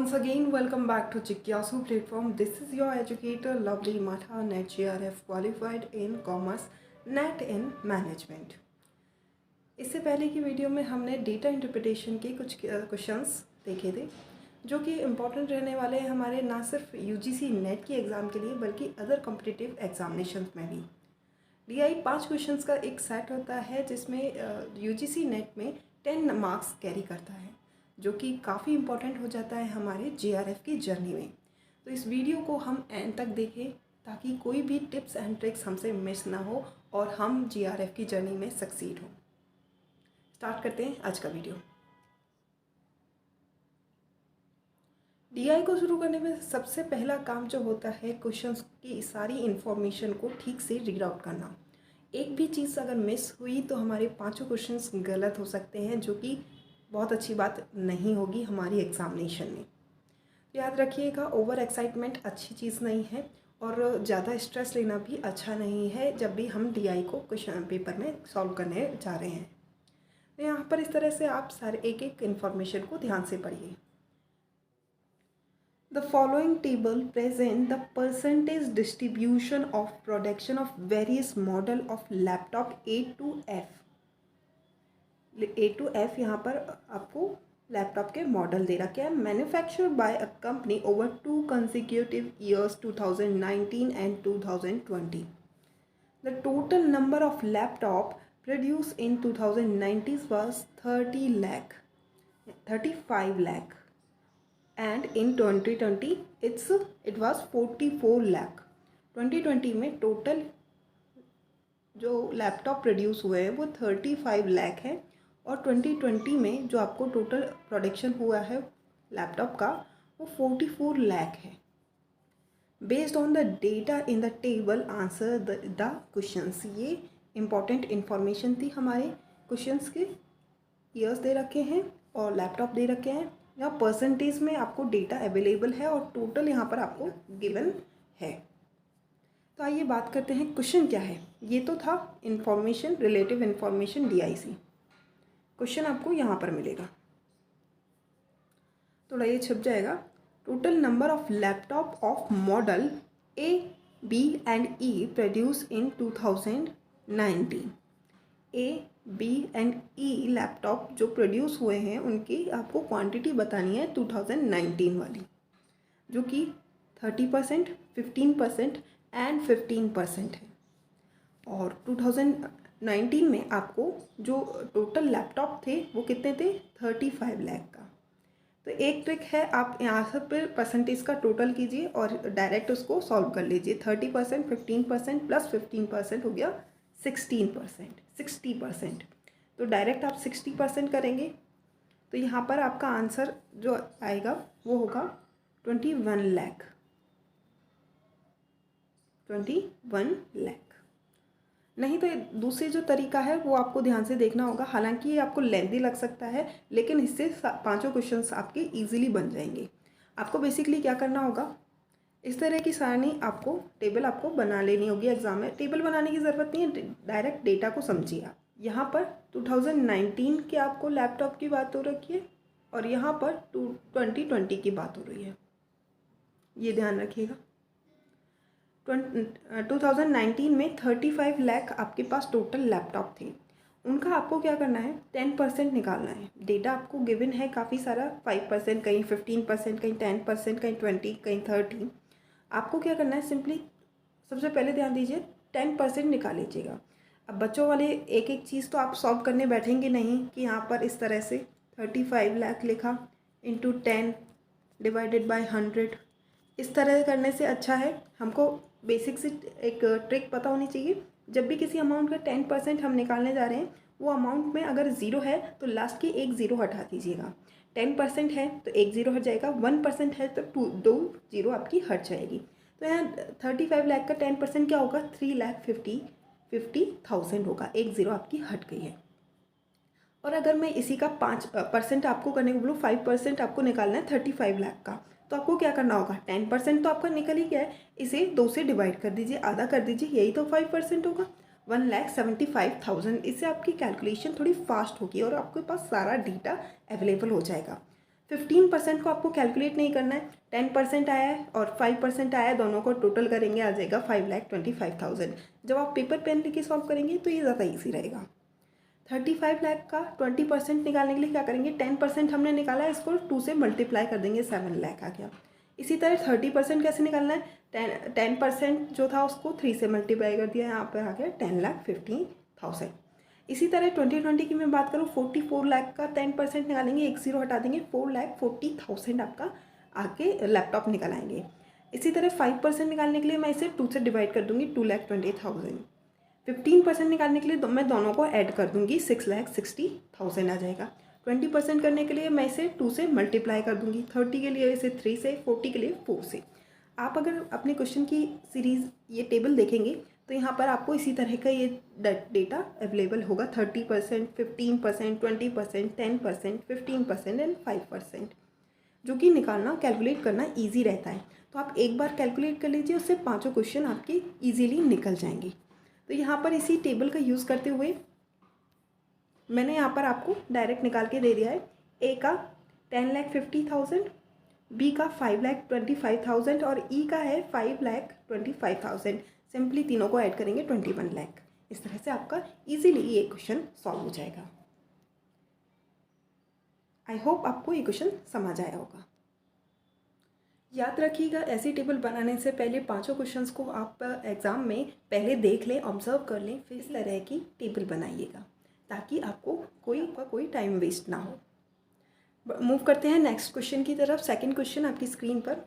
Once again, welcome back to Jigyasu platform. This is your educator, Lovely Matha, NET GRF qualified in commerce, NET in management. इससे पहले की video में हमने data interpretation के कुछ questions देखे थे जो कि इम्पॉर्टेंट रहने वाले हैं हमारे ना सिर्फ यूजीसी नेट की एग्ज़ाम के लिए बल्कि अदर कॉम्पिटिटिव एग्जामिनेशन में भी। DI 5 क्वेश्चंस का एक सेट होता है जिसमें यूजीसी नेट में 10 मार्क्स कैरी करता है, जो कि काफ़ी इम्पॉर्टेंट हो जाता है हमारे JRF की जर्नी में। तो इस वीडियो को हम एंड तक देखें ताकि कोई भी टिप्स एंड ट्रिक्स हमसे मिस ना हो और हम JRF की जर्नी में सक्सीड हो। स्टार्ट करते हैं आज का वीडियो। DI को शुरू करने में सबसे पहला काम जो होता है क्वेश्चंस की सारी इन्फॉर्मेशन को ठीक से रीड आउट करना। एक भी चीज़ अगर मिस हुई तो हमारे पांचों क्वेश्चंस गलत हो सकते हैं, जो कि बहुत अच्छी बात नहीं होगी हमारी एग्जामिनेशन में। याद रखिएगा, ओवर एक्साइटमेंट अच्छी चीज़ नहीं है और ज़्यादा स्ट्रेस लेना भी अच्छा नहीं है जब भी हम DI को क्वेश्चन पेपर में सॉल्व करने जा रहे हैं। तो यहाँ पर इस तरह से आप सारे एक एक इन्फॉर्मेशन को ध्यान से पढ़िए। The following table present the percentage distribution of production of various model of laptop A to F. A to F यहाँ पर आपको लैपटॉप के मॉडल दे रखा है। Manufactured by a company over 2 consecutive years 2019 and 2020. The total number of laptop produced in 2019 was 35 lakh. And in 2020 it was 44 lakh. 2020 में total जो laptop produce हुए हैं वो 35 लाख है और 2020 में जो आपको टोटल प्रोडक्शन हुआ है लैपटॉप का वो 44 लाख है। Based on the data in the table answer the questions. ये इम्पॉर्टेंट इन्फॉर्मेशन थी हमारे क्वेश्चंस के। ईयर्स दे रखे हैं और लैपटॉप दे रखे हैं। यहाँ परसेंटेज में आपको डेटा अवेलेबल है और टोटल यहाँ पर आपको गिवन है। तो आइए बात करते हैं क्वेश्चन क्या है। ये तो था information, relative information DIC। Question आपको यहाँ पर मिलेगा, थोड़ा ये छप जाएगा। Total number of laptop off model A, B and E produce in 2019। A, B and E laptop जो प्रोड्यूस हुए हैं उनकी आपको क्वांटिटी बतानी है 2019 वाली, जो कि 30%, 15% एंड 15% है। और 2019 में आपको जो टोटल लैपटॉप थे वो कितने थे, 35 लाख का। तो एक ट्रिक है, आप यहाँ से पर परसेंटेज का टोटल कीजिए और डायरेक्ट उसको सॉल्व कर लीजिए। 30%, 15% प्लस 15% हो गया 60%। तो डायरेक्ट आप 60% करेंगे तो यहाँ पर आपका आंसर जो आएगा वो होगा 21 लाख। 21 लाख। नहीं तो दूसरी जो तरीका है वो आपको ध्यान से देखना होगा। हालांकि ये आपको लेंथी लग सकता है लेकिन इससे पांचों क्वेश्चंस आपके इजीली बन जाएंगे। आपको बेसिकली क्या करना होगा, इस तरह की सारणी आपको टेबल आपको बना लेनी होगी। एग्जाम में टेबल बनाने की ज़रूरत नहीं है, डायरेक्ट डेटा को समझिए आप। यहाँ पर 2019 के आपको लैपटॉप की बात हो रखी है और यहाँ पर 2020 की बात हो रही है, ये ध्यान रखिएगा। 2019 में 35 लाख आपके पास टोटल लैपटॉप थे। उनका आपको क्या करना है, 10% निकालना है। डेटा आपको गिवन है काफ़ी सारा, 5%, कहीं 15%, कहीं 10%, कहीं 20, कहीं 30। आपको क्या करना है, सिंपली सबसे पहले ध्यान दीजिए 10% निकाल लीजिएगा। अब बच्चों वाले एक एक चीज़ तो आप सॉल्व करने बैठेंगे नहीं कि यहाँ पर इस तरह से 35 लाख लिखा इंटू 10 डिवाइडेड बाय 100। इस तरह करने से अच्छा है हमको बेसिक से एक ट्रिक पता होनी चाहिए। जब भी किसी अमाउंट का 10% हम निकालने जा रहे हैं, वो अमाउंट में अगर ज़ीरो है तो लास्ट की एक ज़ीरो हटा दीजिएगा। 10% है तो एक ज़ीरो हट जाएगा, 1% है तो दो ज़ीरो आपकी हट जाएगी। तो यहाँ 35 लाख का 10% क्या होगा, 3,50,000 होगा। एक ज़ीरो आपकी हट गई है। और अगर मैं इसी का 5% आपको करने को बोलूँ, 5% आपको निकालना है 35 लाख का, तो आपको क्या करना होगा, 10% तो आपका निकल ही गया है, इसे 2 से डिवाइड कर दीजिए, आधा कर दीजिए, यही तो 5% होगा। 1,75,000। इससे आपकी कैलकुलेशन थोड़ी फास्ट होगी और आपके पास सारा डेटा अवेलेबल हो जाएगा। 15% को आपको कैलकुलेट नहीं करना है, 10% आया है और 5% आया है, दोनों को टोटल करेंगे आ जाएगा 5,25,000। जब आप पेपर पेन लेके सॉल्व करेंगे तो ये ज़्यादा ईजी रहेगा। 35 लाख का 20% निकालने के लिए क्या करेंगे, 10% हमने निकाला है, इसको 2 से मल्टीप्लाई कर देंगे, 7 लाख आ गया। इसी तरह 30% कैसे निकालना है, 10% जो था उसको 3 से मल्टीप्लाई कर दिया, यहाँ पर आ गया 10,50,000। इसी तरह 2020 की मैं बात करूँ, 44 लाख का 10% निकालेंगे, एक जीरो हटा देंगे, 4,40,000 आपका आके लैपटॉप निकल आएंगे। इसी तरह 5% निकालने के लिए मैं इसे 2 से डिवाइड कर दूंगी, 2,20,000। 15% निकालने के लिए मैं दोनों को ऐड कर दूंगी, 6,60,000 आ जाएगा। 20% करने के लिए मैं इसे 2 से मल्टीप्लाई कर दूंगी, 30 के लिए इसे 3 से, 40 के लिए 4 से। आप अगर अपने क्वेश्चन की सीरीज़ ये टेबल देखेंगे तो यहाँ पर आपको इसी तरह का ये डेटा अवेलेबल होगा, 30%, 15%, 20%, 10%, 15% एंड 5%, जो कि निकालना, कैलकुलेट करना ईजी रहता है। तो आप एक बार कैलकुलेट कर लीजिए, उससे पाँचों क्वेश्चन आपके ईजीली निकल जाएंगे। तो यहाँ पर इसी टेबल का यूज़ करते हुए मैंने यहाँ पर आपको डायरेक्ट निकाल के दे दिया है। ए का 10,50,000, बी का 5,25,000 और ई का है 5,25,000। सिंपली तीनों को ऐड करेंगे 21 लाख। इस तरह से आपका इजीली ये क्वेश्चन सॉल्व हो जाएगा। आई होप आपको ये क्वेश्चन समझ आया होगा। याद रखिएगा, ऐसी टेबल बनाने से पहले पांचों क्वेश्चंस को आप एग्ज़ाम में पहले देख लें, ऑब्जर्व कर लें, फिर इस तरह की टेबल बनाइएगा ताकि आपको कोई टाइम वेस्ट ना हो। मूव करते हैं नेक्स्ट क्वेश्चन की तरफ। सेकंड क्वेश्चन आपकी स्क्रीन पर,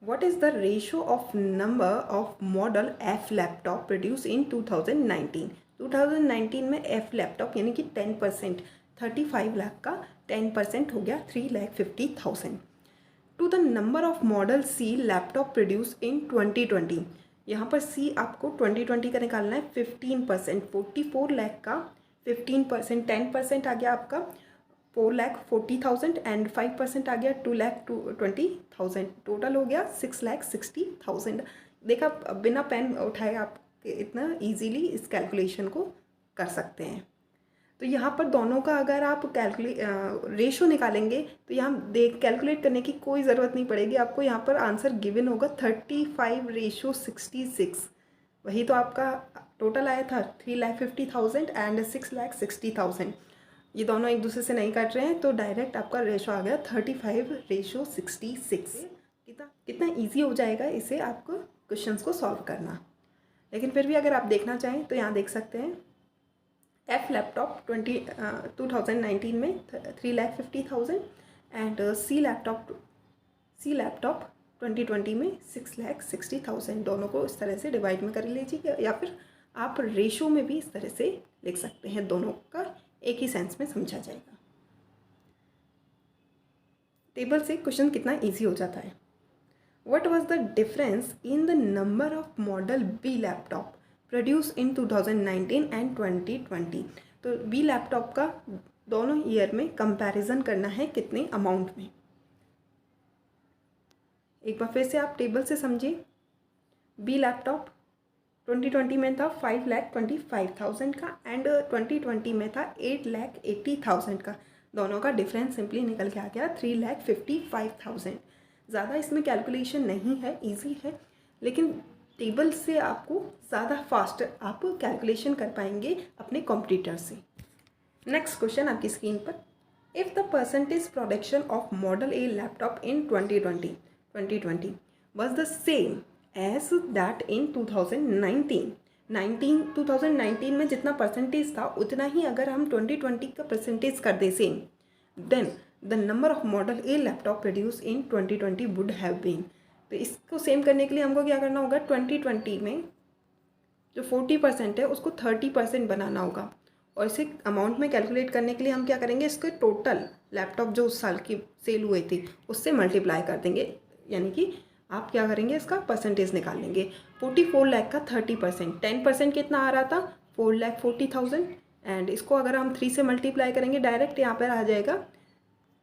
what is the ratio of number of model F laptop produce in 2019। 2019 में एफ लैपटॉप यानी कि 10%, 35 लाख का 10% हो गया 3,50,000 to the number of model C laptop produce in 2020। यहाँ पर सी आपको 2020 का निकालना है, 15%, 44 लाख का 15%, 10% आ गया आपका 4,40,000 एंड 5% आ गया 2,20,000, टोटल हो गया 6,60,000। देखा, बिना पेन उठाए आप इतना इजीली इस कैलकुलेशन को कर सकते हैं। तो यहाँ पर दोनों का अगर आप रेशो निकालेंगे तो यहाँ कैलकुलेट करने की कोई ज़रूरत नहीं पड़ेगी आपको। यहाँ पर आंसर गिवन होगा 35:66। वही तो आपका टोटल आया था, 3,50,000 एंड 6,60,000। ये दोनों एक दूसरे से नहीं काट रहे हैं, तो डायरेक्ट आपका रेशो आ गया 35:66। कितना ईजी हो जाएगा इसे आपको क्वेश्चंस को सॉल्व करना। लेकिन फिर भी अगर आप देखना चाहें तो यहाँ देख सकते हैं, एफ लैपटॉप 2019 में 3,50,000 एंड सी लैपटॉप 2020 में 6,60,000। दोनों को इस तरह से डिवाइड में कर लीजिए, या फिर आप रेशो में भी इस तरह से लिख सकते हैं, दोनों का एक ही सेंस में समझा जाएगा। टेबल से क्वेश्चन कितना इजी हो जाता है। What was the difference in the number of model B laptop produce in 2019 and 2020। तो बी लैपटॉप का दोनों ईयर में कंपैरिजन करना है, कितने अमाउंट में। एक बार फिर से आप टेबल से समझिए। बी लैपटॉप 2020 में था 5,25,000 का एंड 2020 में था 8,80,000 का। दोनों का डिफरेंस सिंपली निकल के आ गया 3,55,000। ज़्यादा इसमें कैलकुलेशन नहीं है, इजी है, लेकिन टेबल से आपको ज़्यादा फास्ट आप कैलकुलेशन कर पाएंगे अपने कॉम्पिटिटर से। नेक्स्ट क्वेश्चन आपकी स्क्रीन पर, if the percentage production of model a laptop in 2020 was the same as that in 2019 में जितना परसेंटेज था उतना ही अगर हम 2020 का परसेंटेज कर दे same, then the number of model a laptop produce in 2020 would have been. तो इसको सेम करने के लिए हमको क्या करना होगा, 2020 में जो 40% है उसको 30% बनाना होगा, और इसे अमाउंट में कैलकुलेट करने के लिए हम क्या करेंगे, इसके टोटल लैपटॉप जो उस साल की सेल हुए थे उससे मल्टीप्लाई कर देंगे, यानी कि आप क्या करेंगे, इसका परसेंटेज निकाल लेंगे। 44 लाख का 30%, 10% कितना आ रहा था, 4,40,000 एंड इसको अगर हम 3 से मल्टीप्लाई करेंगे डायरेक्ट यहाँ पर आ जाएगा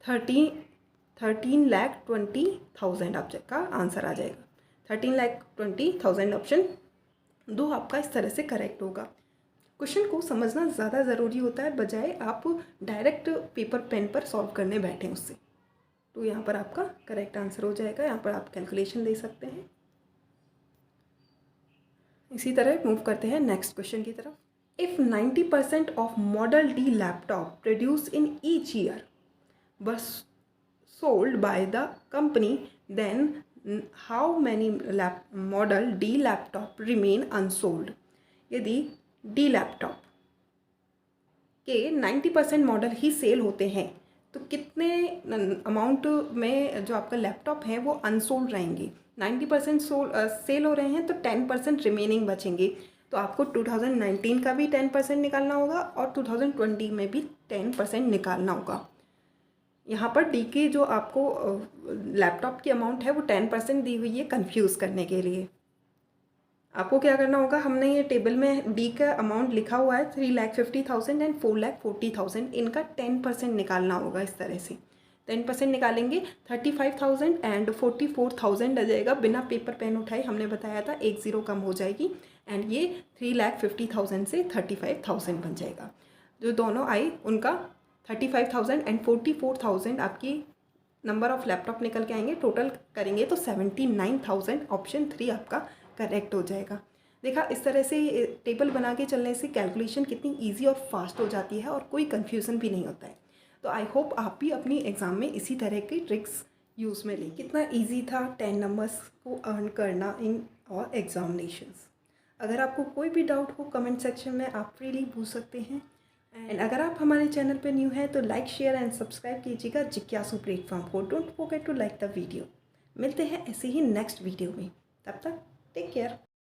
13,20,000 आपका आंसर आ जाएगा। 13,20,000 ऑप्शन 2 आपका इस तरह से करेक्ट होगा। क्वेश्चन को समझना ज़्यादा ज़रूरी होता है, बजाय आप डायरेक्ट पेपर पेन पर सॉल्व करने बैठें उससे। 2 यहाँ पर आपका करेक्ट आंसर हो जाएगा। यहाँ पर आप कैलकुलेशन दे सकते हैं। इसी तरह मूव करते हैं नेक्स्ट क्वेश्चन की तरफ। If 90% of model D laptop produce in each year was sold by the company, then how many model D laptop remain unsold? यदि D लैपटॉप के 90% मॉडल ही सेल होते हैं तो कितने अमाउंट में जो आपका लैपटॉप है वो अनसोल्ड रहेंगे। 90% सेल हो रहे हैं तो 10% रिमेनिंग बचेंगे। तो आपको 2019 का भी 10% निकालना होगा और 2020 में भी 10% निकालना होगा। यहाँ पर डी की जो आपको लैपटॉप की अमाउंट है वो 10% दी हुई है कंफ्यूज करने के लिए। आपको क्या करना होगा, हमने ये टेबल में डी का अमाउंट लिखा हुआ है 3,50,000 एंड 4,40,000, इनका 10% निकालना होगा। इस तरह से 10% निकालेंगे 35,000 एंड 44,000 आ जाएगा। बिना पेपर पेन उठाए हमने बताया था, एक ज़ीरो कम हो जाएगी एंड ये 3,50,000 से 35,000 बन जाएगा। जो दोनों आई उनका 35,000 एंड 44,000 आपकी नंबर ऑफ़ लैपटॉप निकल के आएंगे। टोटल करेंगे तो 79,000, ऑप्शन 3 आपका करेक्ट हो जाएगा। देखा, इस तरह से टेबल बना के चलने से कैलकुलेशन कितनी इजी और फास्ट हो जाती है और कोई कन्फ्यूज़न भी नहीं होता है। तो आई होप आप भी अपनी एग्ज़ाम में इसी तरह की ट्रिक्स यूज़ में लें। कितना ईजी था 10 नंबर्स को अर्न करना इन और एग्जामिनेशंस। अगर आपको कोई भी डाउट हो कमेंट सेक्शन में आप फ्रीली पूछ सकते हैं। एंड अगर आप हमारे चैनल पर न्यू हैं तो लाइक शेयर एंड सब्सक्राइब कीजिएगा जिज्ञासु प्लेटफॉर्म को। Don't forget to like the video. मिलते हैं ऐसे ही नेक्स्ट वीडियो में, तब तक टेक केयर।